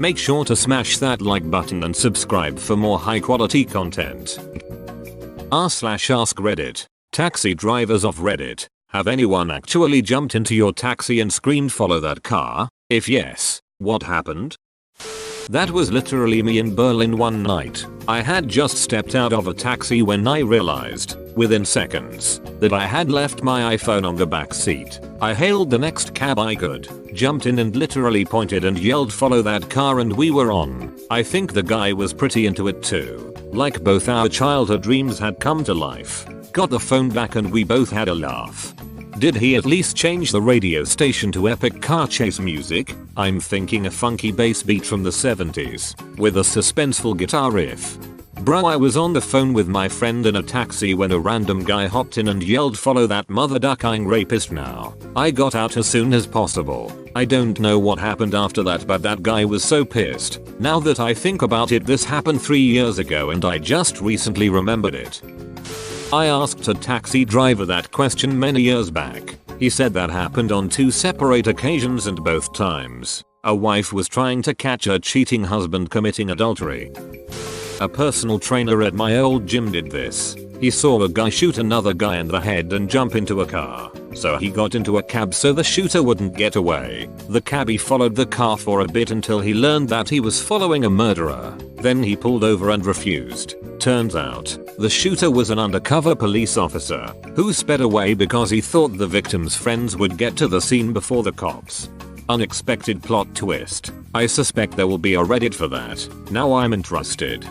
Make sure to smash that like button and subscribe for more high quality content. r/AskReddit. Taxi drivers of Reddit. Have anyone actually jumped into your taxi and screamed follow that car? If yes, what happened? That was literally me in Berlin one night. I had just stepped out of a taxi when I realized, within seconds, that I had left my iPhone on the back seat. I hailed the next cab I could, jumped in and literally pointed and yelled follow that car, and we were on. I think the guy was pretty into it too. Like both our childhood dreams had come to life. Got the phone back and we both had a laugh. Did he at least change the radio station to epic car chase music? I'm thinking a funky bass beat from the 70s, with a suspenseful guitar riff. Bro, I was on the phone with my friend in a taxi when a random guy hopped in and yelled follow that mother ducking rapist now. I got out as soon as possible. I don't know what happened after that, but that guy was so pissed. Now that I think about it, this happened 3 years ago and I just recently remembered it. I asked a taxi driver that question many years back. He said that happened on 2 separate occasions, and both times, a wife was trying to catch her cheating husband committing adultery. A personal trainer at my old gym did this. He saw a guy shoot another guy in the head and jump into a car. So he got into a cab so the shooter wouldn't get away. The cabbie followed the car for a bit until he learned that he was following a murderer. Then he pulled over and refused. Turns out, the shooter was an undercover police officer who sped away because he thought the victim's friends would get to the scene before the cops. Unexpected plot twist. I suspect there will be a Reddit for that. Now I'm interested.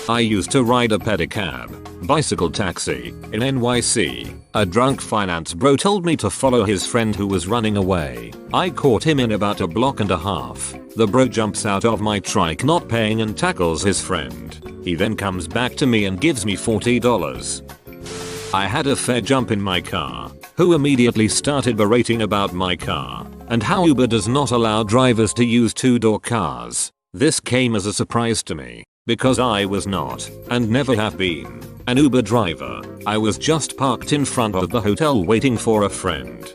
I used to ride a pedicab, bicycle taxi, in NYC. A drunk finance bro told me to follow his friend who was running away. I caught him in about a block and a half. The bro jumps out of my trike not paying and tackles his friend. He then comes back to me and gives me $40. I had a fare jump in my car, who immediately started berating about my car and how Uber does not allow drivers to use 2-door cars. This came as a surprise to me, because I was not, and never have been, an Uber driver. I was just parked in front of the hotel waiting for a friend.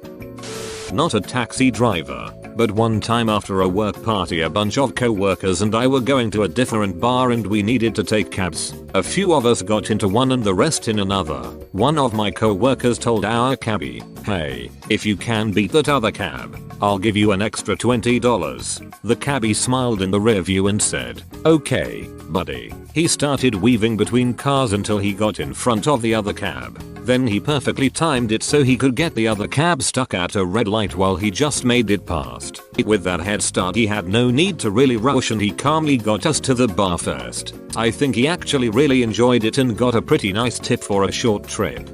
Not a taxi driver, but one time after a work party a bunch of co-workers and I were going to a different bar and we needed to take cabs. A few of us got into one and the rest in another. One of my co-workers told our cabbie, "Hey, if you can beat that other cab, I'll give you an extra $20. The cabbie smiled in the rearview and said, "Okay, buddy." He started weaving between cars until he got in front of the other cab. Then he perfectly timed it so he could get the other cab stuck at a red light while he just made it past. With that head start he had no need to really rush and he calmly got us to the bar first. I think he actually really enjoyed it and got a pretty nice tip for a short trip.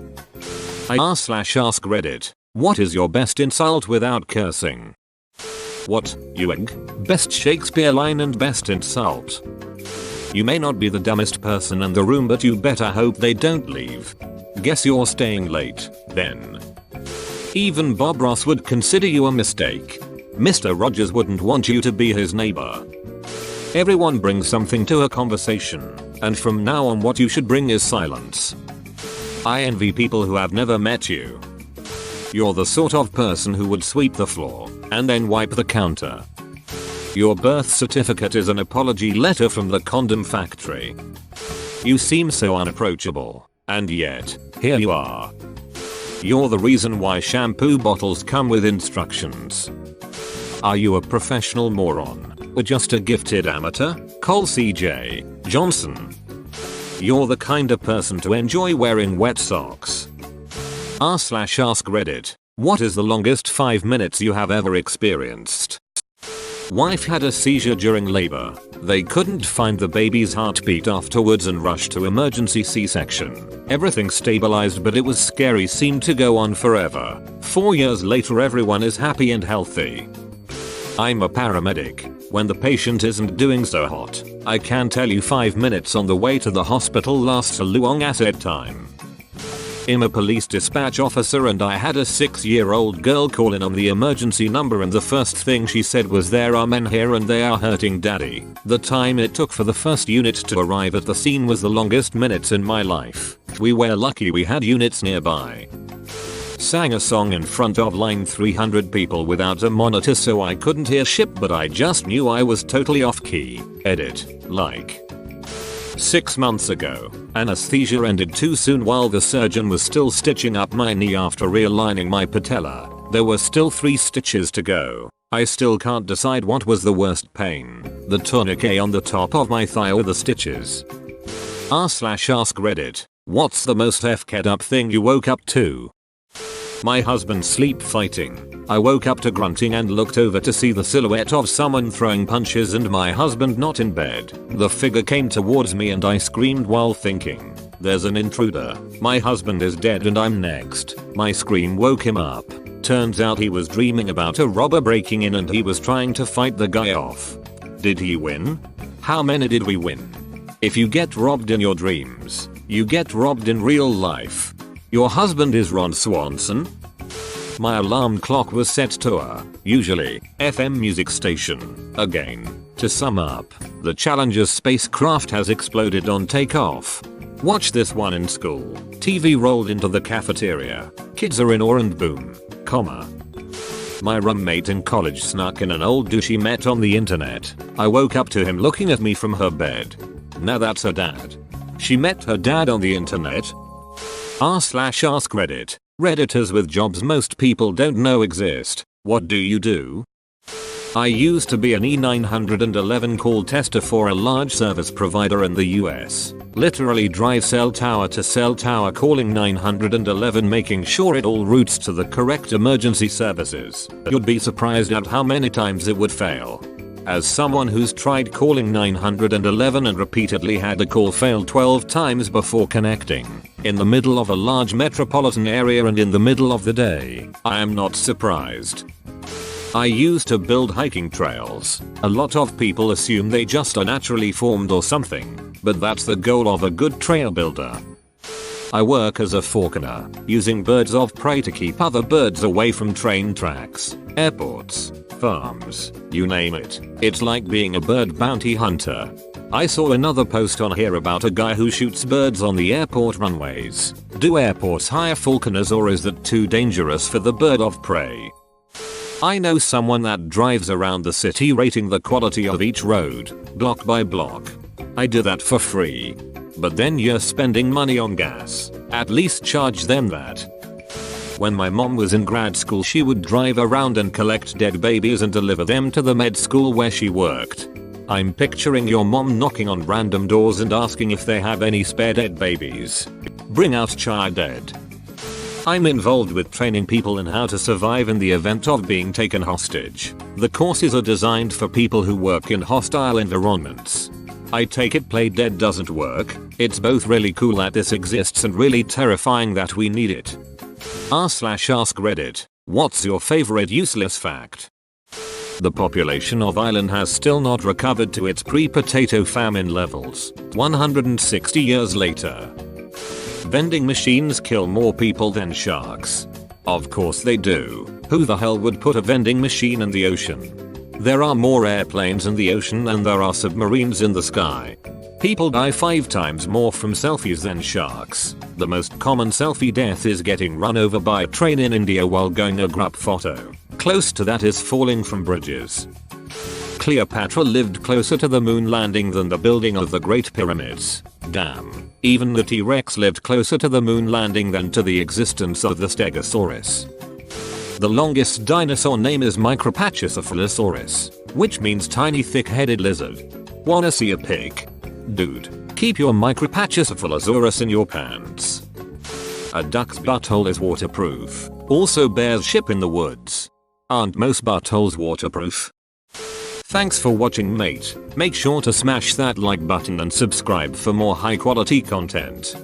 r/AskReddit. What is your best insult without cursing? What, you egg? Best Shakespeare line and best insult. You may not be the dumbest person in the room, but you better hope they don't leave. Guess you're staying late, then. Even Bob Ross would consider you a mistake. Mr. Rogers wouldn't want you to be his neighbor. Everyone brings something to a conversation, and from now on what you should bring is silence. I envy people who have never met you. You're the sort of person who would sweep the floor and then wipe the counter. Your birth certificate is an apology letter from the condom factory. You seem so unapproachable, and yet, here you are. You're the reason why shampoo bottles come with instructions. Are you a professional moron, or just a gifted amateur? Cole C.J. Johnson. You're the kind of person to enjoy wearing wet socks. r/AskReddit. What is the longest 5 minutes you have ever experienced? Wife had a seizure during labor. They couldn't find the baby's heartbeat afterwards and rushed to emergency C-section. Everything stabilized, but it was scary, seemed to go on forever. 4 years later everyone is happy and healthy. I'm a paramedic. When the patient isn't doing so hot, I can tell you 5 minutes on the way to the hospital lasts a long ass time. I'm a police dispatch officer and I had a 6-year-old girl call in on the emergency number and the first thing she said was, "There are men here and they are hurting daddy." The time it took for the first unit to arrive at the scene was the longest minutes in my life. We were lucky we had units nearby. Sang a song in front of line 300 people without a monitor so I couldn't hear shit, but I just knew I was totally off key. Edit. Like 6 months ago, anesthesia ended too soon while the surgeon was still stitching up my knee after realigning my patella. There were still 3 stitches to go. I still can't decide what was the worst pain, the tourniquet on the top of my thigh or the stitches. r/AskReddit. What's the most f***ed up thing you woke up to? My husband sleep fighting. I woke up to grunting and looked over to see the silhouette of someone throwing punches and my husband not in bed. The figure came towards me and I screamed while thinking, there's an intruder. My husband is dead and I'm next. My scream woke him up. Turns out he was dreaming about a robber breaking in and he was trying to fight the guy off. Did he win? How many did we win? If you get robbed in your dreams, you get robbed in real life. Your husband is Ron Swanson? My alarm clock was set to a, usually, FM music station. Again, to sum up, the Challenger spacecraft has exploded on takeoff. Watch this one in school. TV rolled into the cafeteria. Kids are in awe and boom, comma. My roommate in college snuck in an old dude she met on the internet. I woke up to him looking at me from her bed. Now that's her dad. She met her dad on the internet. r/AskReddit. Redditors with jobs most people don't know exist. What do you do? I used to be an E911 call tester for a large service provider in the US. Literally drive cell tower to cell tower calling 911, making sure it all routes to the correct emergency services. You'd be surprised at how many times it would fail. As someone who's tried calling 911 and repeatedly had a call fail 12 times before connecting, in the middle of a large metropolitan area and in the middle of the day, I am not surprised. I used to build hiking trails. A lot of people assume they just are naturally formed or something, but that's the goal of a good trail builder. I work as a falconer, using birds of prey to keep other birds away from train tracks, airports, farms, you name it. It's like being a bird bounty hunter. I saw another post on here about a guy who shoots birds on the airport runways. Do airports hire falconers or is that too dangerous for the bird of prey? I know someone that drives around the city rating the quality of each road, block by block. I do that for free. But then you're spending money on gas. At least charge them that. When my mom was in grad school, she would drive around and collect dead babies and deliver them to the med school where she worked. I'm picturing your mom knocking on random doors and asking if they have any spare dead babies. Bring out child dead. I'm involved with training people in how to survive in the event of being taken hostage. The courses are designed for people who work in hostile environments. I take it play dead doesn't work. It's both really cool that this exists and really terrifying that we need it. r/AskReddit. What's your favorite useless fact? The population of Ireland has still not recovered to its pre-potato famine levels, 160 years later. Vending machines kill more people than sharks. Of course they do. Who the hell would put a vending machine in the ocean? There are more airplanes in the ocean than there are submarines in the sky. People die 5 times more from selfies than sharks. The most common selfie death is getting run over by a train in India while going a group photo. Close to that is falling from bridges. Cleopatra lived closer to the moon landing than the building of the Great Pyramids. Damn. Even the T-Rex lived closer to the moon landing than to the existence of the Stegosaurus. The longest dinosaur name is Micropachycephalosaurus, which means tiny thick-headed lizard. Wanna see a pic? Dude, keep your Micropachycephalosaurus in your pants. A duck's butthole is waterproof. Also bears ship in the woods. Aren't most buttholes waterproof? Thanks for watching, mate. Make sure to smash that like button and subscribe for more high quality content.